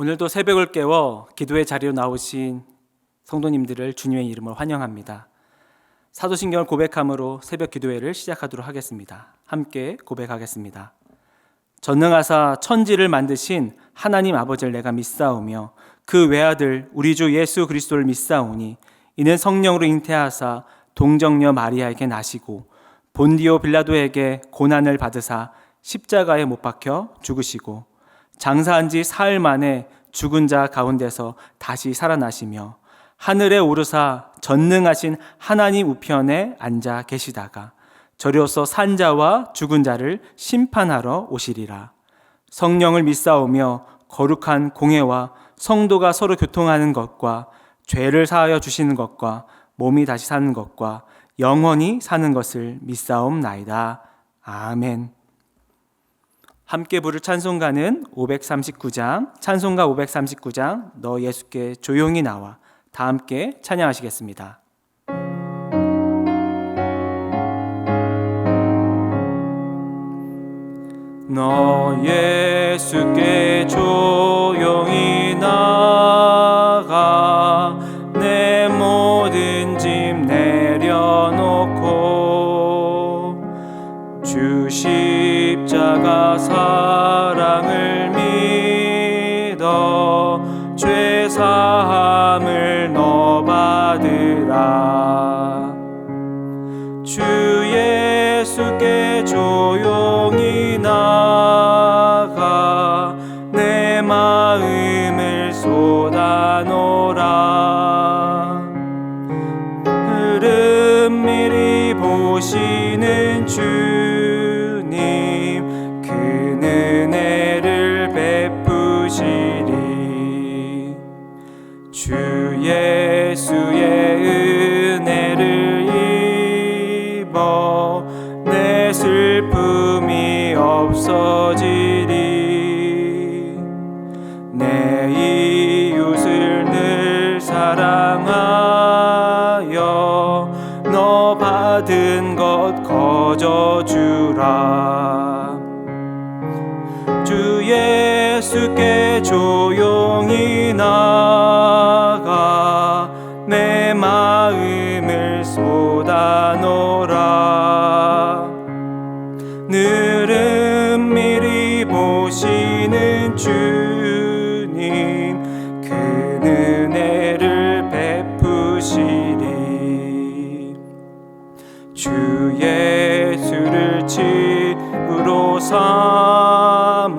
오늘도 새벽을 깨워 기도의 자리로 나오신 성도님들을 주님의 이름으로 환영합니다. 사도신경을 고백함으로 새벽 기도회를 시작하도록 하겠습니다. 함께 고백하겠습니다. 전능하사 천지를 만드신 하나님 아버지를 내가 믿사오며 그 외아들 우리 주 예수 그리스도를 믿사오니 이는 성령으로 잉태하사 동정녀 마리아에게 나시고 본디오 빌라도에게 고난을 받으사 십자가에 못 박혀 죽으시고 장사한 지 사흘 만에 죽은 자 가운데서 다시 살아나시며 하늘에 오르사 전능하신 하나님 우편에 앉아 계시다가 저리로서 산 자와 죽은 자를 심판하러 오시리라. 성령을 믿사오며 거룩한 공회와 성도가 서로 교통하는 것과 죄를 사하여 주시는 것과 몸이 다시 사는 것과 영원히 사는 것을 믿사옵나이다. 아멘. 함께 부를 찬송가는 539장, 찬송가 539장 너 예수께 조용히 나와. 다 함께 찬양하시겠습니다. 너 예수께 조용히 나가 내 모든 짐 내려놓고 주 십자가 사랑을 믿어 죄 사함을 너 받으라. 주 예수께 조용히 나가 내 마음을 쏟아놓으라. 흐름 미리 보시는 주님 그 은혜를 베푸시리. 주 예수의 은혜를 입어 내 슬픔이 없어지리. 내 이웃을 늘 사랑하여 너 받은 것 거저주라. 주 예수께 조용히 나가 내 마음을 쏟아놓으라. 늘은 미리 보시는 주님 그 은혜를 베푸시리. 주 예수를 집으로 삼아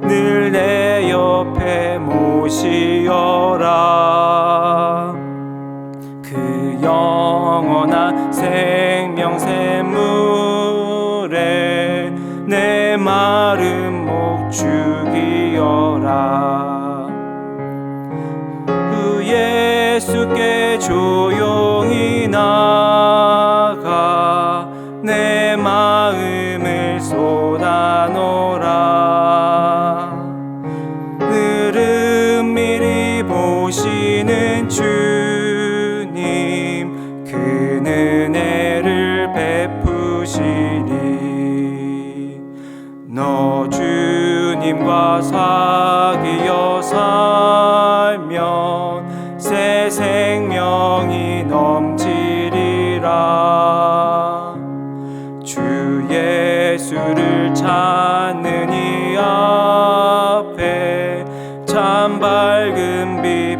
늘 내 옆에 모시어라. 그 영원한 생명샘물에 내 마른 목 죽이어라. 그 예수께 조용히 나가 내 마음을 쏟아놓으라. 늘은 미리 보시는 주님 그 은혜를 베푸시리. 너 주님과 사귀어 살면 새 생명이 넘치리라. 주 예수를 찾는 이 앞에 참 밝은 빛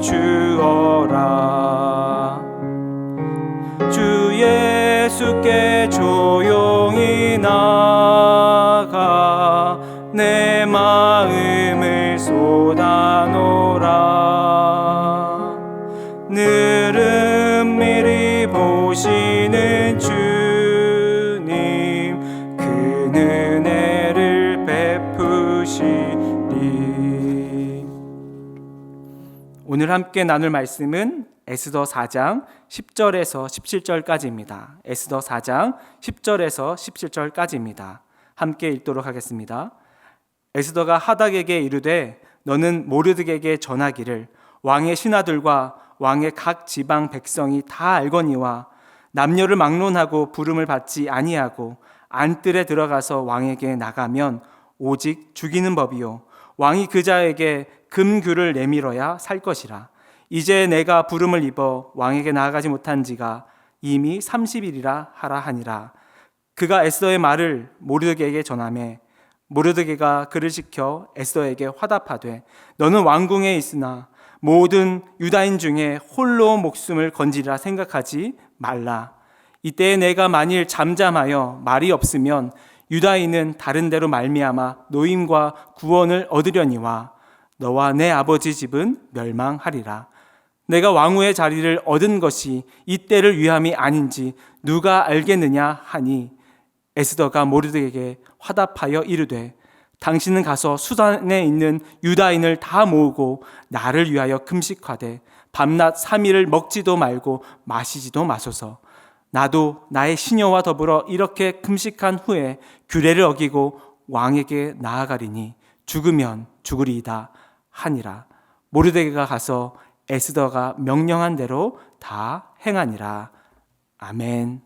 비추어라. 주 예수께 조용히 나가 내 마음을 쏟아놓으라. 늘은 미리 보시는 주님 그 은혜를 베푸시리. 오늘 함께 나눌 말씀은 에스더 4장 10절에서 17절까지입니다. 에스더 4장 10절에서 17절까지입니다. 함께 읽도록 하겠습니다. 에스더가 하닥에게 이르되 너는 모르드게에게 전하기를 왕의 신하들과 왕의 각 지방 백성이 다 알거니와 남녀를 막론하고 부름을 받지 아니하고 안뜰에 들어가서 왕에게 나가면 오직 죽이는 법이요 왕이 그자에게 금규를 내밀어야 살 것이라. 이제 내가 부름을 입어 왕에게 나아가지 못한 지가 이미 30일이라 하라 하니라. 그가 에스더의 말을 모르드게에게 전하매 모르드게가 그를 시켜 에스더에게 화답하되 너는 왕궁에 있으나 모든 유다인 중에 홀로 목숨을 건지리라 생각하지 말라. 이때 내가 만일 잠잠하여 말이 없으면 유다인은 다른 데로 말미암아 노임과 구원을 얻으려니와 너와 내 아버지 집은 멸망하리라. 내가 왕후의 자리를 얻은 것이 이때를 위함이 아닌지 누가 알겠느냐 하니 에스더가 모르드게에게 화답하여 이르되 당신은 가서 수단에 있는 유다인을 다 모으고 나를 위하여 금식하되 밤낮 3일을 먹지도 말고 마시지도 마소서. 나도 나의 시녀와 더불어 이렇게 금식한 후에 규례를 어기고 왕에게 나아가리니 죽으면 죽으리이다 하니라. 모르드게가 가서 에스더가 명령한 대로 다 행하니라. 아멘.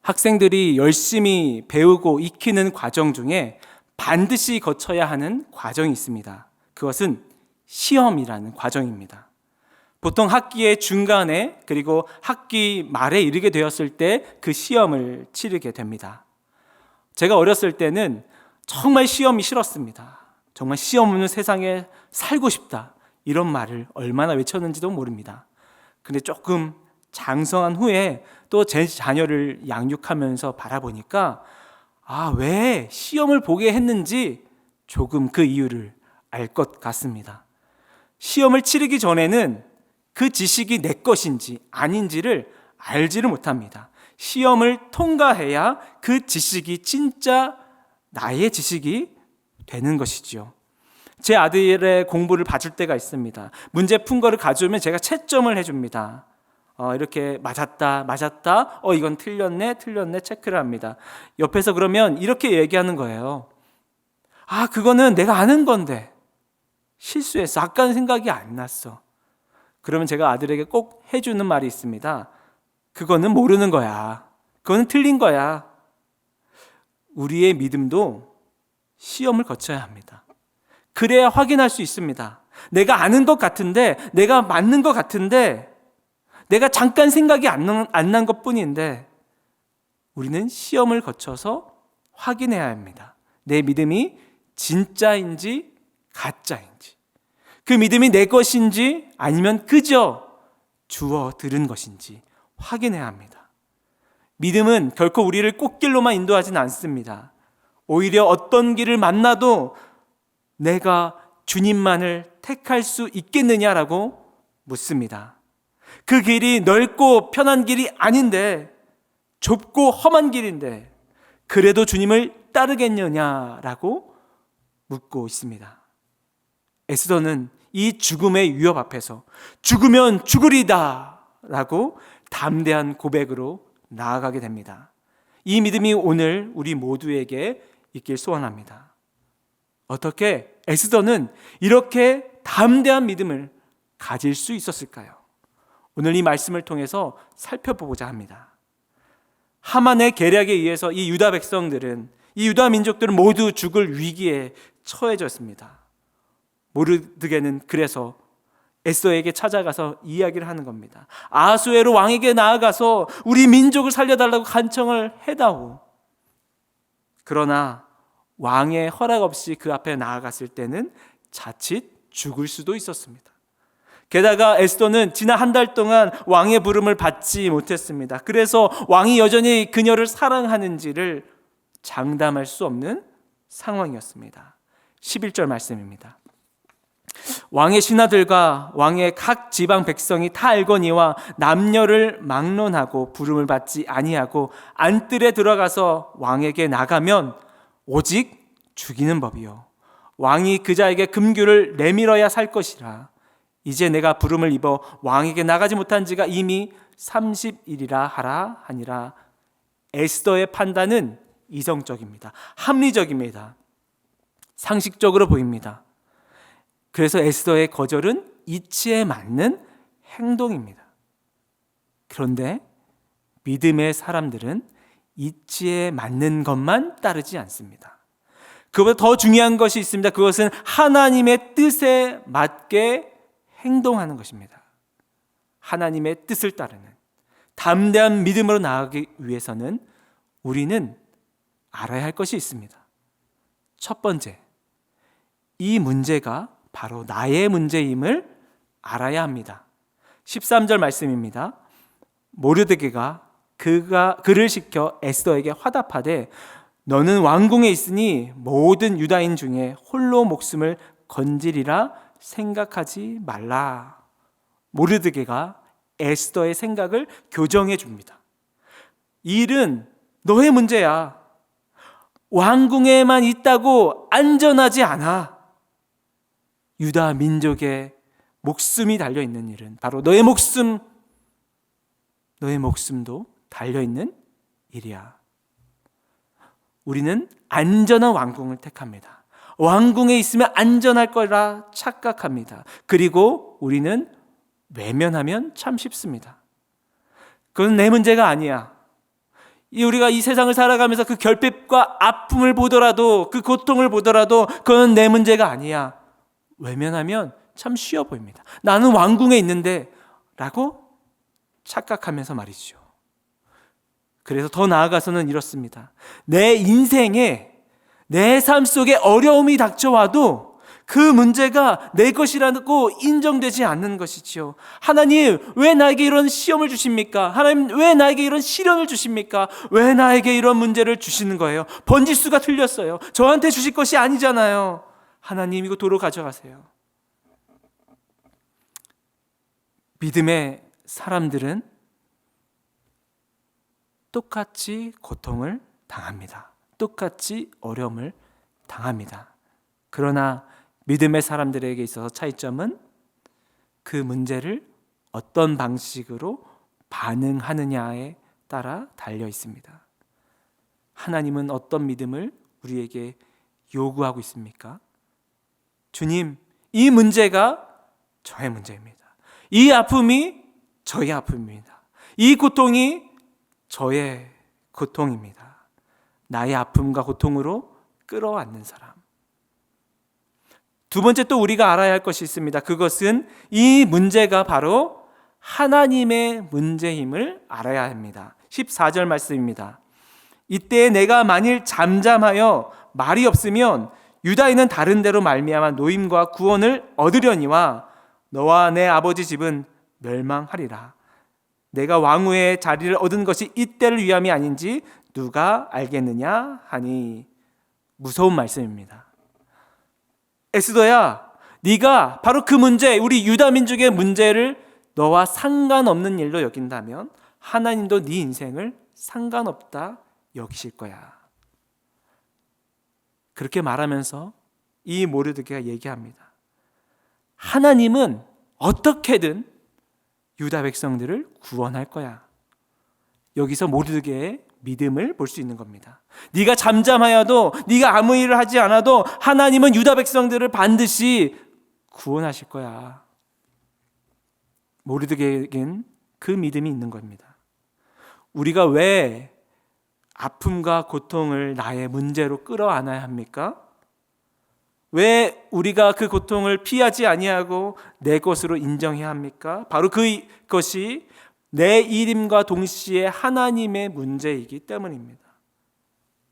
학생들이 열심히 배우고 익히는 과정 중에 반드시 거쳐야 하는 과정이 있습니다. 그것은 시험이라는 과정입니다. 보통 학기의 중간에 그리고 학기 말에 이르게 되었을 때 그 시험을 치르게 됩니다. 제가 어렸을 때는 정말 시험이 싫었습니다. 정말 시험 없는 세상에 살고 싶다, 이런 말을 얼마나 외쳤는지도 모릅니다. 근데 조금 장성한 후에 또 제 자녀를 양육하면서 바라보니까 왜 시험을 보게 했는지 조금 그 이유를 알 것 같습니다. 시험을 치르기 전에는 그 지식이 내 것인지 아닌지를 알지를 못합니다. 시험을 통과해야 그 지식이 진짜 나의 지식이 되는 것이지요. 제 아들의 공부를 봐줄 때가 있습니다. 문제 푼 거를 가져오면 제가 채점을 해줍니다. 이렇게 맞았다, 이건 틀렸네 체크를 합니다. 옆에서 그러면 이렇게 얘기하는 거예요. 그거는 내가 아는 건데 실수했어. 아까는 생각이 안 났어. 그러면 제가 아들에게 꼭 해주는 말이 있습니다. 그거는 모르는 거야. 그거는 틀린 거야. 우리의 믿음도 시험을 거쳐야 합니다. 그래야 확인할 수 있습니다. 내가 아는 것 같은데, 내가 맞는 것 같은데, 내가 잠깐 생각이 안 난 것뿐인데 우리는 시험을 거쳐서 확인해야 합니다. 내 믿음이 진짜인지 가짜인지, 그 믿음이 내 것인지 아니면 그저 주워 들은 것인지 확인해야 합니다. 믿음은 결코 우리를 꽃길로만 인도하지는 않습니다. 오히려 어떤 길을 만나도 내가 주님만을 택할 수 있겠느냐라고 묻습니다. 그 길이 넓고 편한 길이 아닌데, 좁고 험한 길인데 그래도 주님을 따르겠느냐라고 묻고 있습니다. 에스더는 이 죽음의 위협 앞에서 죽으면 죽으리다 라고 담대한 고백으로 나아가게 됩니다. 이 믿음이 오늘 우리 모두에게 있길 소원합니다. 어떻게 에스더는 이렇게 담대한 믿음을 가질 수 있었을까요? 오늘 이 말씀을 통해서 살펴보고자 합니다. 하만의 계략에 의해서 이 유다 백성들은, 이 유다 민족들은 모두 죽을 위기에 처해졌습니다. 모르드게는 그래서 에스더에게 찾아가서 이야기를 하는 겁니다. 아하수에로 왕에게 나아가서 우리 민족을 살려달라고 간청을 해다오. 그러나 왕의 허락 없이 그 앞에 나아갔을 때는 자칫 죽을 수도 있었습니다. 게다가 에스더는 지난 한 달 동안 왕의 부름을 받지 못했습니다. 그래서 왕이 여전히 그녀를 사랑하는지를 장담할 수 없는 상황이었습니다. 11절 말씀입니다. 왕의 신하들과 왕의 각 지방 백성이 다 알거니와 남녀를 막론하고 부름을 받지 아니하고 안뜰에 들어가서 왕에게 나가면 오직 죽이는 법이요 왕이 그자에게 금규를 내밀어야 살 것이라. 이제 내가 부름을 입어 왕에게 나가지 못한 지가 이미 30일이라 하라 하니라. 에스더의 판단은 이성적입니다. 합리적입니다. 상식적으로 보입니다. 그래서 에스더의 거절은 이치에 맞는 행동입니다. 그런데 믿음의 사람들은 이치에 맞는 것만 따르지 않습니다. 그보다 더 중요한 것이 있습니다. 그것은 하나님의 뜻에 맞게 행동하는 것입니다. 하나님의 뜻을 따르는 담대한 믿음으로 나아가기 위해서는 우리는 알아야 할 것이 있습니다. 첫 번째, 이 문제가 바로 나의 문제임을 알아야 합니다. 13절 말씀입니다. 모르드게가 그를 시켜 에스더에게 화답하되 너는 왕궁에 있으니 모든 유다인 중에 홀로 목숨을 건지리라 생각하지 말라. 모르드게가 에스더의 생각을 교정해 줍니다. 이 일은 너의 문제야. 왕궁에만 있다고 안전하지 않아. 유다 민족의 목숨이 달려있는 일은 바로 너의 목숨도 달려있는 일이야. 우리는 안전한 왕궁을 택합니다. 왕궁에 있으면 안전할 거라 착각합니다. 그리고 우리는 외면하면 참 쉽습니다. 그건 내 문제가 아니야. 우리가 이 세상을 살아가면서 그 결핍과 아픔을 보더라도, 그 고통을 보더라도 그건 내 문제가 아니야. 외면하면 참 쉬워 보입니다. 나는 왕궁에 있는데 라고 착각하면서 말이죠. 그래서 더 나아가서는 이렇습니다. 내 인생에, 내 삶 속에 어려움이 닥쳐와도 그 문제가 내 것이라고 인정되지 않는 것이지요. 하나님, 왜 나에게 이런 시험을 주십니까? 하나님, 왜 나에게 이런 시련을 주십니까? 왜 나에게 이런 문제를 주시는 거예요? 번지수가 틀렸어요. 저한테 주실 것이 아니잖아요. 하나님, 이거 도로 가져가세요. 믿음의 사람들은 똑같이 고통을 당합니다. 똑같이 어려움을 당합니다. 그러나 믿음의 사람들에게 있어서 차이점은 그 문제를 어떤 방식으로 반응하느냐에 따라 달려 있습니다. 하나님은 어떤 믿음을 우리에게 요구하고 있습니까? 주님, 이 문제가 저의 문제입니다. 이 아픔이 저의 아픔입니다. 이 고통이 저의 고통입니다. 나의 아픔과 고통으로 끌어안는 사람. 두 번째 또 우리가 알아야 할 것이 있습니다. 그것은 이 문제가 바로 하나님의 문제임을 알아야 합니다. 14절 말씀입니다. 이때 내가 만일 잠잠하여 말이 없으면 유다인은 다른 데로 말미암아 노임과 구원을 얻으려니와 너와 내 아버지 집은 멸망하리라. 내가 왕후의 자리를 얻은 것이 이때를 위함이 아닌지 누가 알겠느냐 하니. 무서운 말씀입니다. 에스더야, 네가 바로 그 문제, 우리 유다 민족의 문제를 너와 상관없는 일로 여긴다면 하나님도 네 인생을 상관없다 여기실 거야. 그렇게 말하면서 이 모르드게가 얘기합니다. 하나님은 어떻게든 유다 백성들을 구원할 거야. 여기서 모르드게의 믿음을 볼 수 있는 겁니다. 네가 잠잠하여도, 네가 아무 일을 하지 않아도 하나님은 유다 백성들을 반드시 구원하실 거야. 모르드게에겐 그 믿음이 있는 겁니다. 우리가 왜 아픔과 고통을 나의 문제로 끌어안아야 합니까? 왜 우리가 그 고통을 피하지 아니하고 내 것으로 인정해야 합니까? 바로 그것이 내 일임과 동시에 하나님의 문제이기 때문입니다.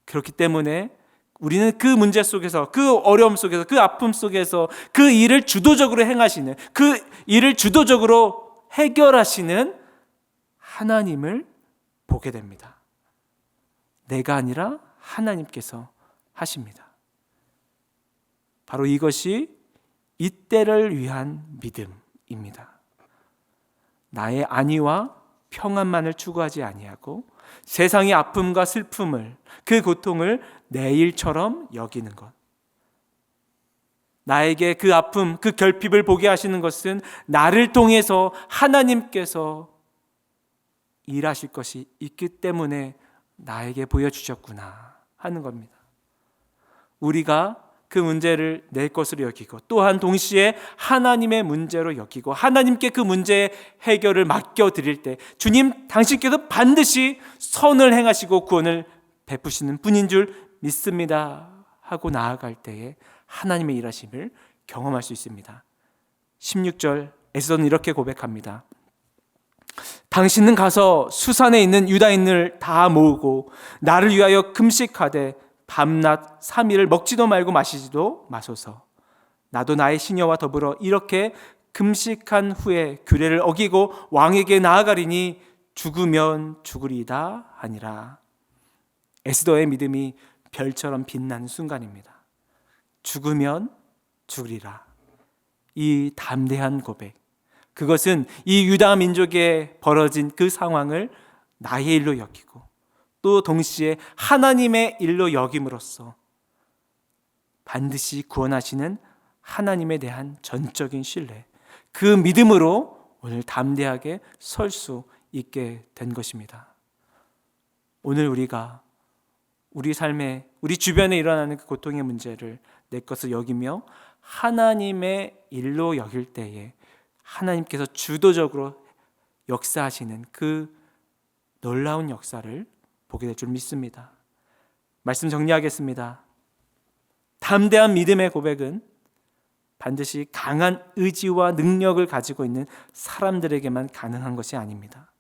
그렇기 때문에 우리는 그 문제 속에서, 그 어려움 속에서, 그 아픔 속에서 그 일을 주도적으로 행하시는, 그 일을 주도적으로 해결하시는 하나님을 보게 됩니다. 내가 아니라 하나님께서 하십니다. 바로 이것이 이때를 위한 믿음입니다. 나의 안위와 평안만을 추구하지 아니하고 세상의 아픔과 슬픔을, 그 고통을 내 일처럼 여기는 것. 나에게 그 아픔, 그 결핍을 보게 하시는 것은 나를 통해서 하나님께서 일하실 것이 있기 때문에 나에게 보여주셨구나 하는 겁니다. 우리가 그 문제를 내 것으로 여기고 또한 동시에 하나님의 문제로 여기고 하나님께 그 문제의 해결을 맡겨드릴 때 주님 당신께서 반드시 선을 행하시고 구원을 베푸시는 분인 줄 믿습니다 하고 나아갈 때에 하나님의 일하심을 경험할 수 있습니다. 16절 에스더는 이렇게 고백합니다. 당신은 가서 수산에 있는 유다인을 다 모으고 나를 위하여 금식하되 밤낮 3일을 먹지도 말고 마시지도 마소서. 나도 나의 시녀와 더불어 이렇게 금식한 후에 규례를 어기고 왕에게 나아가리니 죽으면 죽으리이다 하니라. 에스더의 믿음이 별처럼 빛나는 순간입니다. 죽으면 죽으리라. 이 담대한 고백, 그것은 이 유다 민족에 벌어진 그 상황을 나의 일로 여기고 또 동시에 하나님의 일로 여김으로써 반드시 구원하시는 하나님에 대한 전적인 신뢰, 그 믿음으로 오늘 담대하게 설 수 있게 된 것입니다. 오늘 우리가 우리 삶에, 우리 주변에 일어나는 그 고통의 문제를 내 것을 여기며 하나님의 일로 여길 때에 하나님께서 주도적으로 역사하시는 그 놀라운 역사를 보게 될 줄 믿습니다. 말씀 정리하겠습니다. 담대한 믿음의 고백은 반드시 강한 의지와 능력을 가지고 있는 사람들에게만 가능한 것이 아닙니다.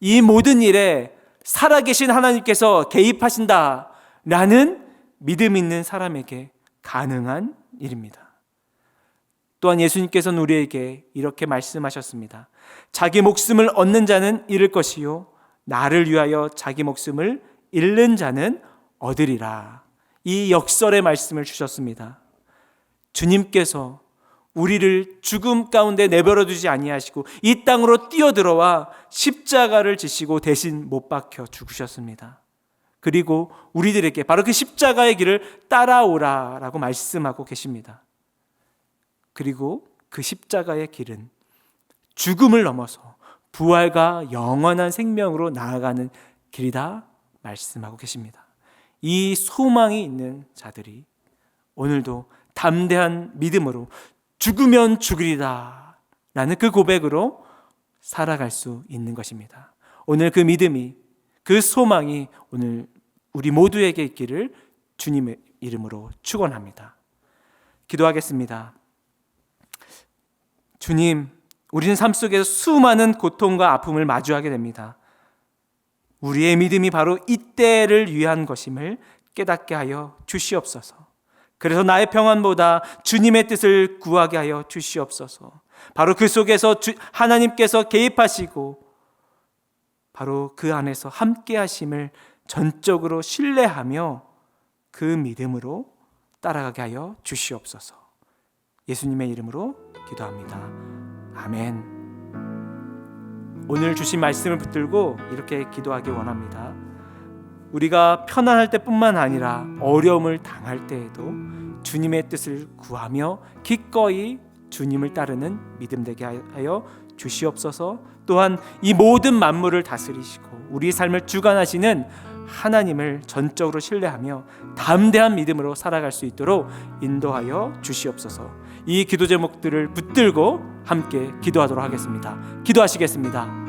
이 모든 일에 살아계신 하나님께서 개입하신다라는 믿음 있는 사람에게 가능한 일입니다. 또한 예수님께서는 우리에게 이렇게 말씀하셨습니다. 자기 목숨을 얻는 자는 잃을 것이요 나를 위하여 자기 목숨을 잃는 자는 얻으리라. 이 역설의 말씀을 주셨습니다. 주님께서 우리를 죽음 가운데 내버려 두지 아니하시고 이 땅으로 뛰어들어와 십자가를 지시고 대신 못 박혀 죽으셨습니다. 그리고 우리들에게 바로 그 십자가의 길을 따라오라라고 말씀하고 계십니다. 그리고 그 십자가의 길은 죽음을 넘어서 부활과 영원한 생명으로 나아가는 길이다 말씀하고 계십니다. 이 소망이 있는 자들이 오늘도 담대한 믿음으로 죽으면 죽으리다 라는 그 고백으로 살아갈 수 있는 것입니다. 오늘 그 믿음이, 그 소망이 오늘 우리 모두에게 있기를 주님의 이름으로 축원합니다. 기도하겠습니다. 주님, 우리는 삶 속에서 수많은 고통과 아픔을 마주하게 됩니다. 우리의 믿음이 바로 이때를 위한 것임을 깨닫게 하여 주시옵소서. 그래서 나의 평안보다 주님의 뜻을 구하게 하여 주시옵소서. 바로 그 속에서 하나님께서 개입하시고 바로 그 안에서 함께 하심을 전적으로 신뢰하며 그 믿음으로 따라가게 하여 주시옵소서. 예수님의 이름으로 기도합니다. 아멘. 오늘 주신 말씀을 붙들고 이렇게 기도하기 원합니다. 우리가 편안할 때뿐만 아니라 어려움을 당할 때에도 주님의 뜻을 구하며 기꺼이 주님을 따르는 믿음 되게 하여 주시옵소서. 또한 이 모든 만물을 다스리시고 우리 삶을 주관하시는 하나님을 전적으로 신뢰하며 담대한 믿음으로 살아갈 수 있도록 인도하여 주시옵소서. 이 기도 제목들을 붙들고 함께 기도하도록 하겠습니다. 기도하시겠습니다.